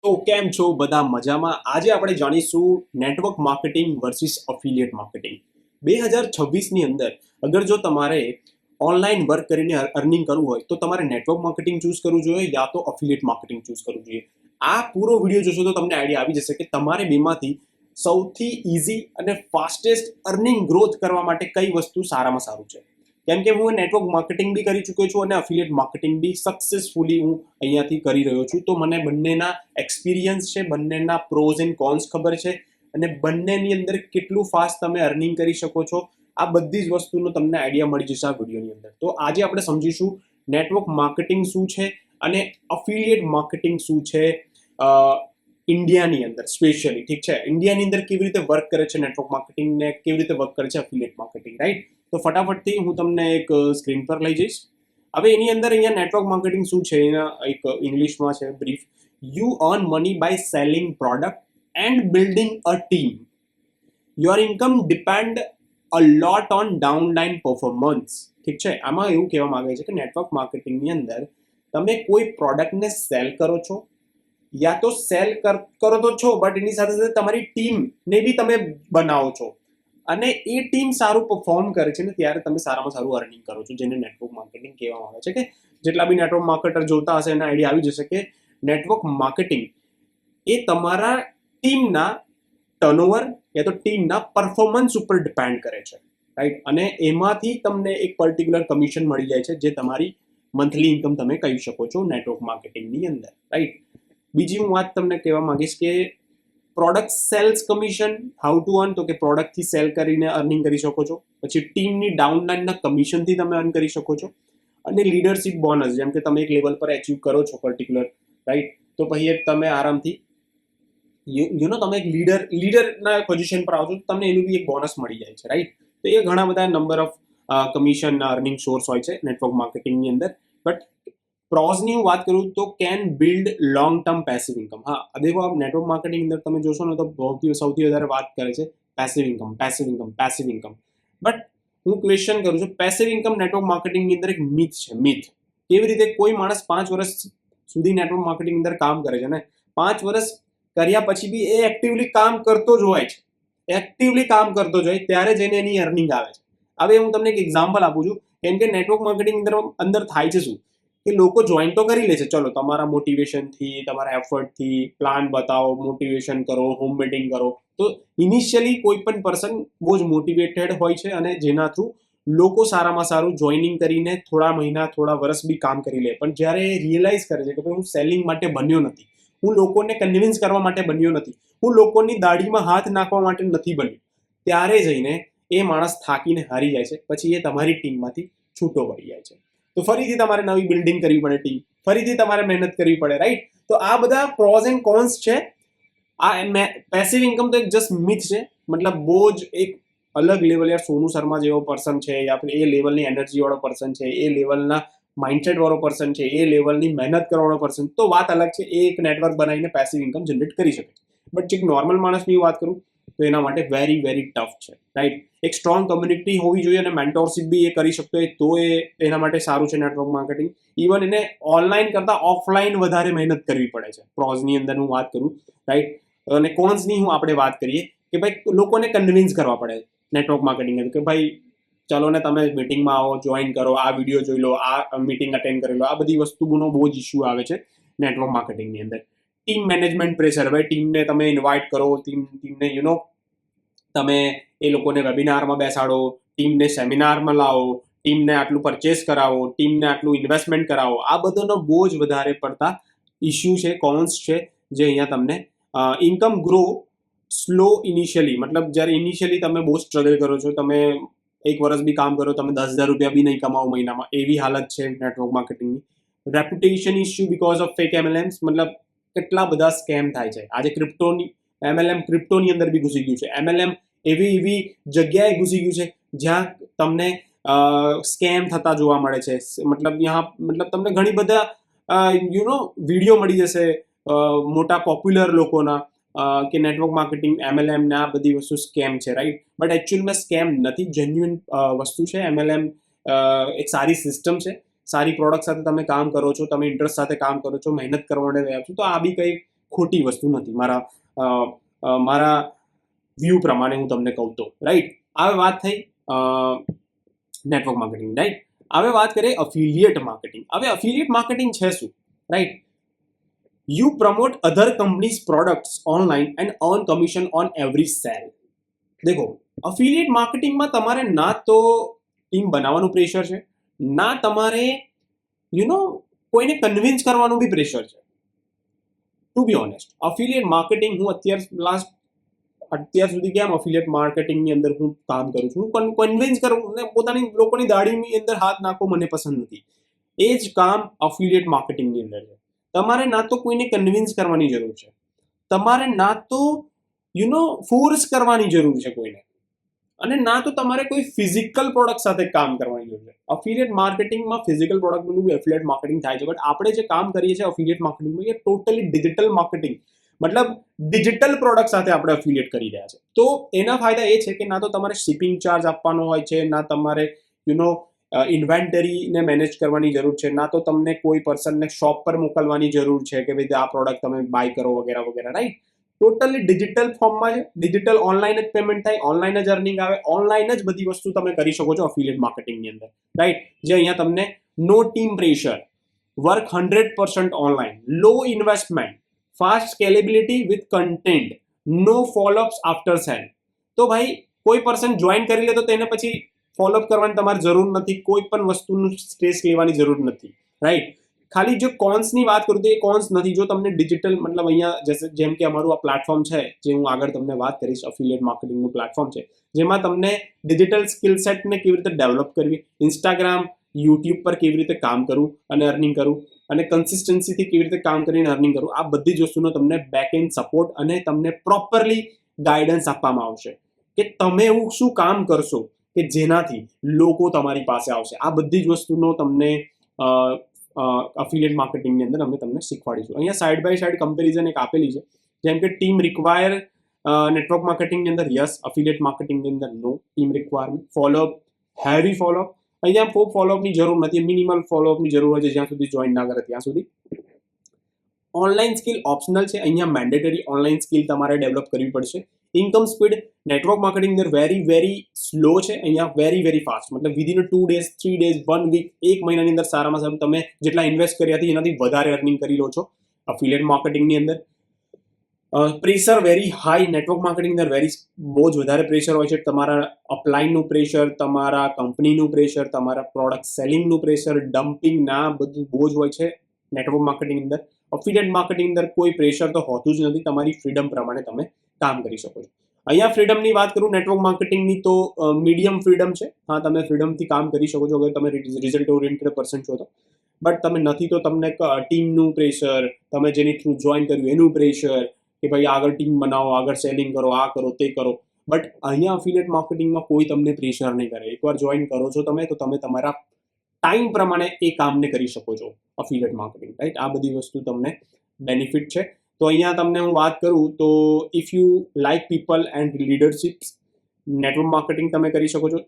તો કેમ છો બધા મજામાં? આજે આપણે જાણીશું network marketing versus affiliate marketing. 2026ની અંદર અગર જો તમારે ઓનલાઈન વર્ક કરીને અર્નિંગ કરવું હોય તો તમારે નેટવર્ક માર્કેટિંગ ચૂઝ કરવું જોઈએ યા તો અફિલિયેટ માર્કેટિંગ ચૂઝ કરવું જોઈએ. આ પૂરો વિડીયો જોશો તો તમને આઈડિયા આવી જશે કે તમારે બેમાંથી સૌથી ઇઝી અને ફાસ્ટેસ્ટ અર્નિંગ ગ્રોથ કરવા માટે કઈ વસ્તુ સારામાં સારું છે. કેમ કે હું નેટવર્ક માર્કેટિંગ બી કરી ચૂક્યો છું અને અફિલિયેટ માર્કેટિંગ બી સક્સેસફુલી હું અહીંયાથી કરી રહ્યો છું. તો મને બંનેના એક્સપિરિયન્સ છે, બંનેના પ્રોઝ એન્ડ કોન્સ ખબર છે અને બંનેની અંદર કેટલું ફાસ્ટ તમે અર્નિંગ કરી શકો છો આ બધી જ વસ્તુનો તમને આઈડિયા મળી જશે આ વિડીયોની અંદર. તો આજે આપણે સમજીશું નેટવર્ક માર્કેટિંગ શું છે અને અફિલિયેટ માર્કેટિંગ શું છે ઇન્ડિયાની અંદર સ્પેશિયલી. ઠીક છે, ઇન્ડિયાની અંદર કેવી રીતે વર્ક કરે છે નેટવર્ક માર્કેટિંગ ને કેવી રીતે વર્ક કરે છે અફિલિયેટ માર્કેટિંગ, રાઈટ? તો ફટાફટથી હું તમને એક સ્ક્રીન પર લઈ જઈશ. હવે એની અંદર અહીંયા નેટવર્ક માર્કેટિંગ શું છે એના એક ઇંગ્લિશમાં છે brief. You earn money by selling product and building a team. Your income depend a lot on downline performance. ઠીક છે, આમાં એવું કહેવા માંગે છે કે નેટવર્ક માર્કેટિંગની અંદર તમે કોઈ પ્રોડક્ટને સેલ કરો છો યા તો સેલ કરો તો છો બટ એની સાથે સાથે તમારી ટીમને બી તમે બનાવો છો અને એ ટીમ સારું પરફોર્મ કરે છે ને ત્યારે તમે સારામાં સારું અર્નિંગ કરો છો, જેને નેટવર્ક માર્કેટિંગ કહેવામાં આવે છે. કે જેટલા બી નેટવર્ક માર્કેટર જોતા હશે એને આઈડિયા આવી જશે કે નેટવર્ક માર્કેટિંગ એ તમારા ટીમના ટર્નઓવર યા તો ટીમના પરફોર્મન્સ ઉપર ડિપેન્ડ કરે છે, રાઈટ? અને એમાંથી તમને એક પર્ટિક્યુલર કમિશન મળી જાય છે જે તમારી મંથલી ઇન્કમ તમે કહી શકો છો નેટવર્ક માર્કેટિંગની અંદર, રાઈટ? બીજી હું વાત તમને કહેવા માંગીશ કે product sales commission how to earn, તો કે પ્રોડક્ટથી સેલ કરીને અર્નિંગ કરી શકો છો. પછી ટીમની ડાઉનલાઇનના કમિશનથી તમે અર્ન કરી શકો છો. અને લીડરશિપ બોનસ, જેમ કે તમે એક લેવલ પર અચીવ કરો છો પર્ટિક્યુલર, રાઈટ? તો પછી તમે આરામથી તમે એક લીડરના પોઝિશન પર આવો છો તો તમને એનું બી એક બોનસ મળી જાય છે, રાઈટ? તો એ ઘણા બધા number of commission earning source હોય છે નેટવર્ક માર્કેટિંગની અંદર. બટ પ્રોઝની હું વાત કરું તો can build long term passive income. હા, દેખો આપ નેટવર્ક માર્કેટિંગ અંદર તમે જોશો ને તો સૌથી વધારે વાત કરે છે passive income, passive income, passive income. But હું ક્વેશ્ચન કરું છું, પેસિવ ઇન્કમ નેટવર્ક માર્કેટિંગની અંદર એક મિથ છે. મિથ કેવી રીતે? કોઈ માણસ 5 વર્ષ સુધી નેટવર્ક માર્કેટિંગ અંદર કામ કરે છે ને 5 વર્ષ કર્યા પછી બી એ એક્ટિવલી કામ કરતો જ હોય છે, એક્ટિવલી કામ કરતો જ હોય ત્યારે જઈને એની અર્નિંગ આવે છે. હવે હું તમને એક એક્ઝામ્પલ આપું છું. કેમ કે નેટવર્ક માર્કેટિંગ અંદર થાય છે શું કે લોકો જોઈન તો કરી લે છે, ચલો તમારા મોટિવેશનથી, તમારા એફર્ટથી, પ્લાન બતાવો, મોટિવેશન કરો, હોમ મીટિંગ કરો. તો ઇનિશિયલી કોઈ પણ પર્સન બહુ જ મોટિવેટેડ હોય છે અને જેના થ્રુ લોકો સારામાં સારું જોઈનિંગ કરીને થોડા મહિના, થોડા વર્ષ બી કામ કરી લે. પણ જ્યારે એ રિયલાઇઝ કરે છે કે ભાઈ હું સેલિંગ માટે બન્યો નથી, હું લોકોને કન્વિન્સ કરવા માટે બન્યો નથી, હું લોકોની દાઢીમાં હાથ નાખવા માટે નથી બન્યો, ત્યારે જઈને એ માણસ થાકીને હારી જાય છે. પછી એ તમારી ટીમમાંથી છૂટો પડી જાય છે. તો ફરીથી તમારે નવી બિલ્ડિંગ કરવી પડે ટીમ, ફરીથી તમારે મહેનત કરવી પડે, રાઈટ? તો આ બધા પ્રોઝ એન્ડ કોન્સ છે. આ પેસિવ ઇન્કમ તો એક જસ્ટ મિથ છે. મતલબ બહુ જ એક અલગ લેવલ, યાર સોનુ શર્મા જેવો પર્સન છે યા ફિર એ લેવલની એનર્જી વાળો પર્સન છે, એ લેવલના માઇન્ડસેટ વાળો પર્સન છે, એ લેવલની મહેનત કરવાળો પર્સન, તો વાત અલગ છે. એ એક નેટવર્ક બનાવીને પેસિવ ઇન્કમ જનરેટ કરી શકે છે. બટ જે નોર્મલ માણસની વાત કરું તો એના માટે વેરી વેરી ટફ છે, રાઈટ? એક સ્ટ્રોંગ કમ્યુનિટી હોવી જોઈએ અને મેન્ટોરશિપ બી એ કરી શકતો હોય તો એ એના માટે સારું છે નેટવર્ક માર્કેટિંગ. ઇવન એને ઓનલાઈન કરતાં ઓફલાઈન વધારે મહેનત કરવી પડે છે. પ્રોઝની અંદર હું વાત કરું, રાઈટ? અને કોન્સની હું આપણે વાત કરીએ કે ભાઈ લોકોને કન્વિન્સ કરવા પડે નેટવર્ક માર્કેટિંગ કે ભાઈ ચલો ને તમે મીટિંગમાં આવો, જોઈન કરો, આ વિડીયો જોઈ લો, આ મીટિંગ અટેન્ડ કરી લો. આ બધી વસ્તુનો બહુ જ ઇસ્યુ આવે છે નેટવર્ક માર્કેટિંગની અંદર. ટીમ મેનેજમેન્ટ પ્રેશર, ભાઈ ટીમને તમે ઇન્વાઇટ કરો, ટીમને તમે એ લોકોને વેબિનારમાં બેસાડો, ટીમને સેમિનારમાં લાવો, ટીમને આટલું પરચેસ કરાવો, ટીમને આટલું ઇન્વેસ્ટમેન્ટ કરાવો. આ બધાનો બહુ જ વધારે પડતા ઇસ્યુ છે, કોન્સ છે, જે અહીંયા તમને ઇન્કમ ગ્રો સ્લો ઇનિશિયલી, મતલબ જ્યારે ઇનિશિયલી તમે બહુ સ્ટ્રગલ કરો છો, તમે એક વર્ષ બી કામ કરો, તમે 10,000 રૂપિયા બી નહીં કમાવો મહિનામાં, એવી હાલત છે નેટવર્ક માર્કેટિંગની. Reputation issue because of fake MLMs, મતલબ કેટલા બધા સ્કેમ થાય છે. આજે ક્રિપ્ટોની અંદર બી ઘૂસી ગયું છે. એમએલએમ એવી જગ્યાએ ઘૂસી ગયું છે જ્યાં તમને સ્કેમ થતા જોવા મળે છે. મતલબ તમને ઘણી બધા વિડીયો મળી જશે મોટા પોપ્યુલર લોકોના કે નેટવર્ક માર્કેટિંગ, એમએલએમ ને આ બધી વસ્તુ સ્કેમ છે, રાઈટ? બટ એકચ્યુઅલમાં સ્કેમ નથી, જેન્યુઇન વસ્તુ છે. એમએલએમ એક સારી સિસ્ટમ છે. સારી પ્રોડક્ટ સાથે તમે કામ કરો છો, તમે ઇન્ટરેસ્ટ સાથે કામ કરો છો, મહેનત કરવા માટે રહ્યા છો, તો આ બી કંઈ ખોટી વસ્તુ નથી મારા વ્યૂ પ્રમાણે હું તમને કહું તો, રાઈટ. હવે વાત થઈ નેટવર્ક માર્કેટિંગ, રાઈટ. હવે વાત કરીએ અફિલિયેટ માર્કેટિંગ. હવે અફિલિયેટ માર્કેટિંગ છે શું, right? You promote other companies' products online and earn commission on every sale. देखो, affiliate marketing માં તમારે ના તો ટીમ બનાવવાનું પ્રેશર છે, ના તમારે કોઈને કન્વિન્સ કરવાનું બી પ્રેશર છે. To be honest, affiliate marketing હું અત્યાર સુધી કેમ અફિલિયેટ માર્કેટિંગની અંદર હું કામ કરું છું, હું કન્વિન્સ કરું ને પોતાની લોકોની દાઢીની અંદર હાથ નાખવો મને પસંદ નથી. એ જ કામ અફિલિયેટ માર્કેટિંગની અંદર છે. તમારે ના તો કોઈને કન્વિન્સ કરવાની જરૂર છે, તમારે ના તો ફોર્સ કરવાની જરૂર છે કોઈને, અને ના તો તમારે કોઈ ફિઝિકલ પ્રોડક્ટ સાથે કામ કરવાની જરૂર છે. અફિલિયેટ માર્કેટિંગમાં ફિઝિકલ પ્રોડક્ટનું બી એફિલિયેટ માર્કેટિંગ થાય છે, બટ આપણે જે કામ કરીએ છીએ અફિલિયેટ માર્કેટિંગમાં એ ટોટલી ડિજિટલ માર્કેટિંગ, મતલબ ડિજિટલ પ્રોડક્ટ સાથે આપણે અફિલિયેટ કરી રહ્યા છે. તો એના ફાયદા એ છે કે ના તો તમારે શિપિંગ ચાર્જ આપવાનો હોય છે, ના તમારે ઇન્વેન્ટરીને મેનેજ કરવાની જરૂર છે, ના તો તમને કોઈ પર્સનને શોપ પર મોકલવાની જરૂર છે કે ભાઈ આ પ્રોડક્ટ તમે બાય કરો વગેરે વગેરે, રાઈટ. ટોટલી ડિજિટલ ફોર્મમાં છે, ડિજિટલ ઓનલાઈન જ પેમેન્ટ થાય, ઓનલાઈન જ અર્નિંગ આવે, ઓનલાઈન જ બધી વસ્તુ તમે કરી શકો છો અફિલિયેટ માર્કેટિંગની અંદર, રાઈટ. જે અહીંયા તમને no team pressure, work 100% online, low investment, fast scalability with content, no followups after sale. તો ભાઈ કોઈ પર્સન જોઈન કરી લે તો તેને પછી ફોલોઅપ કરવાની તમારે જરૂર નથી, કોઈ પણ વસ્તુનું સ્ટ્રેસ લેવાની જરૂર નથી, રાઈટ. ખાલી જો કોન્સની વાત કરું તો એ કોન્સ નથી. જો તમને ડિજિટલ મતલબ અહીંયા જેમ કે અમારું આ પ્લેટફોર્મ છે, જે હું આગળ તમને વાત કરીશ, અફિલિયેટ માર્કેટિંગનું પ્લેટફોર્મ છે, જેમાં તમને ડિજિટલ સ્કિલ સેટને કેવી રીતે ડેવલપ કરવી, ઇન્સ્ટાગ્રામ, યુટ્યુબ પર કેવી રીતે કામ કરવું અને અર્નિંગ કરવું, અને કન્સિસ્ટન્સીથી કેવી રીતે કામ કરીને અર્નિંગ કરવું, આ બધી જ વસ્તુનો તમને બેક એન્ડ સપોર્ટ અને તમને પ્રોપરલી ગાઈડન્સ આપવામાં આવશે કે તમે એવું શું કામ કરશો કે જેનાથી લોકો તમારી પાસે આવશે. આ બધી જ વસ્તુનો તમને અફિલિયેટ માર્કેટિંગની અંદર અમે તમને શીખવાડીશું. અહીંયા સાઇડ બાય સાઇડ કમ્પેરિઝન એક આપેલી છે, જેમ કે ટીમ રિક્વાયર નેટવર્ક માર્કેટિંગની અંદર યસ, અફિલિયેટ માર્કેટિંગની અંદર no team requirement. Followup, heavy followup. અહીંયા ખૂબ ફોલોઅપની જરૂર નથી, મિનિમલ ફોલોઅપની જરૂર હોય છે જ્યાં સુધી જોઈન ના કરે ત્યાં સુધી. ઓનલાઈન સ્કિલ ઓપ્શનલ છે, અહીંયા મેન્ડેટરી ઓનલાઈન સ્કિલ તમારે ડેવલપ કરવી પડશે. ઇન્કમ સ્પીડ નેટવર્ક માર્કેટિંગ અંદર વેરી સ્લો છે, અહીંયા વેરી ફાસ્ટ, મતલબ વિધિન 2 days, 3 days, 1 week, એક મહિનાની અંદર સારામાં સારું તમે જેટલા ઇન્વેસ્ટ કર્યા હતી એનાથી વધારે અર્નિંગ કરી લો છો અફિલિયેટ માર્કેટિંગની અંદર. Pressure very high network marketing અંદર, બહુ જ વધારે પ્રેશર હોય છે. તમારા અપલાઇનનું પ્રેશર, તમારા કંપનીનું પ્રેશર, તમારા પ્રોડક્ટ સેલિંગનું પ્રેશર, ડમ્પિંગ ના બધું બહુ જ હોય છે નેટવર્ક માર્કેટિંગ અંદર. અફિલિયેટ માર્કેટિંગ અંદર કોઈ પ્રેશર તો હોતું જ નથી, તમારી ફ્રીડમ પ્રમાણે તમે કામ કરી શકો છો. અહીંયા ફ્રીડમની વાત કરું નેટવર્ક માર્કેટિંગની તો મીડિયમ ફ્રીડમ છે. હા, તમે ફ્રીડમથી કામ કરી શકો છો અગર તમે રિઝલ્ટ ઓરિએન્ટેડ પર્સન છો તો. બટ તમે નથી તો તમને ટીમનું પ્રેશર, તમે જેની થ્રુ જોઈન કર્યું એનું પ્રેશર કે ભાઈ આગળ ટીમ બનાવો, આગળ સેલિંગ કરો, આ કરો તે કરો. બટ અહીંયા અફિલિયેટ માર્કેટિંગમાં કોઈ તમને પ્રેશર નહીં કરે. એકવાર જોઈન કરો છો તમે તો તમે તમારા ટાઈમ પ્રમાણે એ કામને કરી શકો છો અફિલિયેટ માર્કેટિંગ, રાઈટ. આ બધી વસ્તુ તમને બેનિફિટ છે. તો અહીંયા તમને હું વાત કરું તો if you like people and leaderships, network marketing તમે કરી શકો છો.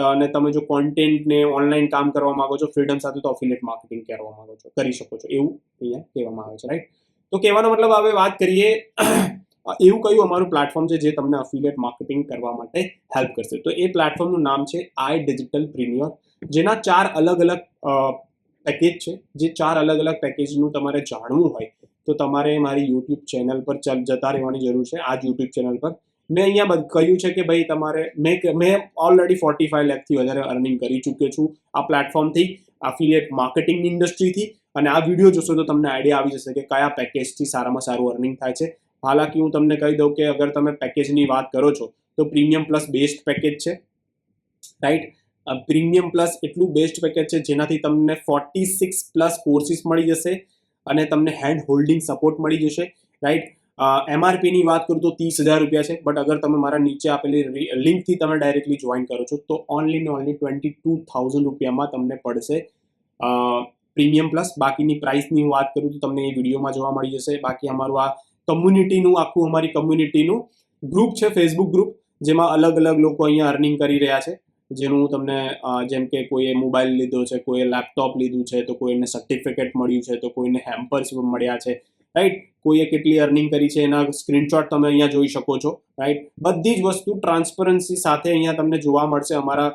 અને તમે જો કોન્ટેન્ટને ઓનલાઈન કામ કરવા માંગો છો ફ્રીડમ સાથે તો અફિલિયેટ માર્કેટિંગ કરવા માંગો છો, કરી શકો છો, એવું અહીંયા કહેવામાં આવે છે, રાઈટ. તો કહેવાનો મતલબ હવે વાત કરીએ એવું કયું અમારું પ્લેટફોર્મ છે જે તમને અફિલિયેટ માર્કેટિંગ કરવા માટે હેલ્પ કરશે. તો એ પ્લેટફોર્મનું નામ છે iDigitalPreneur, જેના 4 અલગ અલગ પેકેજ છે. જે 4 અલગ અલગ પેકેજનું તમારે જાણવું હોય તો તમારે મારી યુટ્યુબ ચેનલ પર જતા રહેવાની જરૂર છે. આ જ યુટ્યુબ ચેનલ પર મેં અહીંયા કહ્યું છે કે ભાઈ તમારે મેં ઓલરેડી 45 લાખથી વધારે અર્નિંગ કરી ચૂક્યો છું આ પ્લેટફોર્મથી, અફિલિયેટ માર્કેટિંગ ઇન્ડસ્ટ્રીથી. અને આ વિડીયો જોશો તો તમને આઈડિયા આવી જશે કે કયા પેકેજથી સારામાં સારું અર્નિંગ થાય છે. હાલાકી હું તમને કહી દઉં કે અગર તમે પેકેજની વાત કરો છો તો પ્રીમિયમ પ્લસ બેસ્ટ પેકેજ છે, રાઈટ. પ્રીમિયમ પ્લસ એટલું બેસ્ટ પેકેજ છે જેનાથી તમને 46+ કોર્સિસ મળી જશે અને તમને હેન્ડ હોલ્ડિંગ સપોર્ટ મળી જશે, રાઈટ. MRPની વાત કરું તો 30,000 રૂપિયા છે, બટ અગર તમે મારા નીચે આપેલી લિંકથી તમે ડાયરેક્ટલી જોઈન કરો છો તો ઓનલી 22,000 રૂપિયામાં તમને પડશે પ્રીમિયમ પ્લસ. બાકીની પ્રાઇસની વાત કરું તો તમને એ વિડીયોમાં જોવા મળી જશે. બાકી અમારું આ કમ્યુનિટીનું આખું અમારી કમ્યુનિટીનું ગ્રુપ છે, ફેસબુક ગ્રુપ, જેમાં અલગ અલગ લોકો અહીંયા અર્નિંગ કરી રહ્યા છે. જેનું હું તમને જેમ કે કોઈએ મોબાઈલ લીધો છે, કોઈએ લેપટોપ લીધું છે, તો કોઈને સર્ટિફિકેટ મળ્યું છે, તો કોઈને હેમ્પર્સ મળ્યા છે, રાઈટ. કોઈએ કેટલી અર્નિંગ કરી છે એના સ્ક્રીનશોટ તમે અહીંયા જોઈ શકો છો, રાઈટ. બધી જ વસ્તુ ટ્રાન્સપરન્સી સાથે અહીંયા તમને જોવા મળશે. અમારા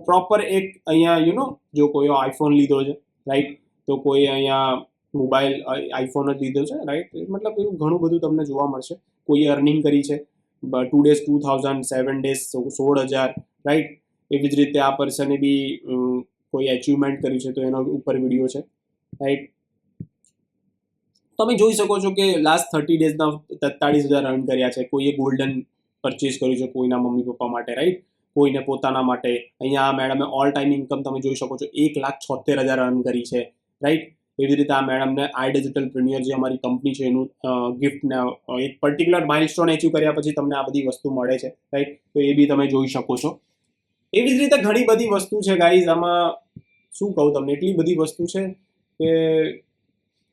પ્રોપર એક અહીંયા જો કોઈ આઈફોન લીધો છે, રાઈટ, તો કોઈ અહીંયા મોબાઈલ આઈફોન જ લીધો છે, રાઈટ, મતલબ એવું ઘણું બધું તમને જોવા મળશે. કોઈએ અર્નિંગ કરી છે 2 days 2000, 7 days 16,000, રાઈટ. એવી જ રીતે આ પર્સને બી કોઈ અચીવમેન્ટ કર્યું છે તો એનો ઉપર વિડીયો છે, રાઈટ. તમે જોઈ શકો છો કે લાસ્ટ 30 daysના 43,000 અર્ન કર્યા છે. કોઈએ ગોલ્ડન પરચેસ કર્યું છે કોઈના મમ્મી પપ્પા માટે, રાઈટ, કોઈને પોતાના માટે. અહીંયા આ મેડમે ઓલ ટાઈમ ઇન્કમ તમે જોઈ શકો છો 1,76,000 અર્ન કરી છે, રાઈટ. એવી રીતે આ મેડમને આઈ ડિજિટલ પ્રીમિયર જે અમારી કંપની છે એનું ગિફ્ટને એક પર્ટિક્યુલર માઇલસ્ટોન એચીવ કર્યા પછી તમને આ બધી વસ્તુ મળે છે, રાઈટ. તો એ બી તમે જોઈ શકો છો. એવી જ રીતે ઘણી બધી વસ્તુ છે ગાઈઝ. આમાં શું કહું તમને, એટલી બધી વસ્તુ છે કે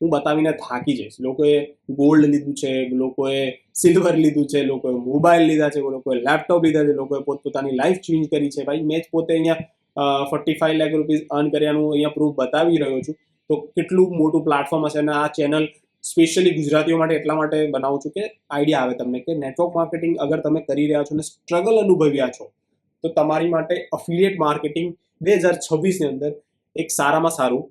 હું બતાવીને થાકી જઈશ. લોકોએ ગોલ્ડ લીધું છે, લોકોએ સિલ્વર લીધું છે, લોકોએ મોબાઈલ લીધા છે, લોકોએ લેપટોપ લીધા છે, લોકોએ પોતપોતાની લાઈફ ચેન્જ કરી છે. ભાઈ મેં જ પોતે અહીંયા 45 લાખ રૂપીઝ અર્ન કર્યાનું અહીંયા પ્રૂફ બતાવી રહ્યો છું. તો કેટલું મોટું પ્લેટફોર્મ હશે. અને આ ચેનલ સ્પેશિયલી ગુજરાતીઓ માટે એટલા માટે બનાવું છું કે આઈડિયા આવે તમને કે નેટવર્ક માર્કેટિંગ અગર તમે કરી રહ્યા છો અને સ્ટ્રગલ અનુભવ્યા છો તો તમારી માટે અફિલિયેટ માર્કેટિંગ 2026ની અંદર એક સારામાં સારું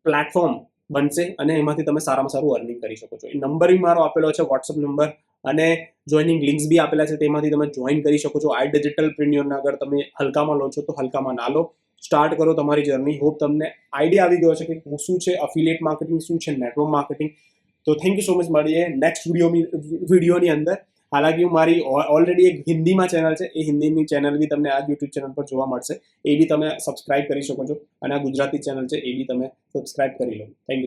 પ્લેટફોર્મ બનશે અને એમાંથી તમે સારામાં સારું અર્નિંગ કરી શકો છો. એ નંબર બી મારો આપેલો છે, વોટ્સઅપ નંબર, અને જોઈનિંગ લિંક્સ બી આપેલા છે, તેમાંથી તમે જોઈન કરી શકો છો. આઈ ડિજિટલ પ્રીમિયરના અગર તમે હલકામાં લો છો તો હલકામાં ના લો, સ્ટાર્ટ કરો તમારી જર્ની. હોપ તમને આઈડિયા આવી ગયો છે કે શું છે અફિલિયેટ માર્કેટિંગ, શું છે નેટવર્ક માર્કેટિંગ. તો થેન્ક યુ સો મચ. મળીએ નેક્સ્ટ વિડીયોની અંદર. હાલાકી મારી ઓલરેડી એક હિન્દીમાં ચેનલ છે, એ હિન્દીની ચેનલ બી તમને આ યુટ્યુબ ચેનલ પર જોવા મળશે. એ બી તમે સબસ્ક્રાઇબ કરી શકો છો. અને આ ગુજરાતી ચેનલ છે એ બી તમે સબસ્ક્રાઇબ કરી લો. Thank you.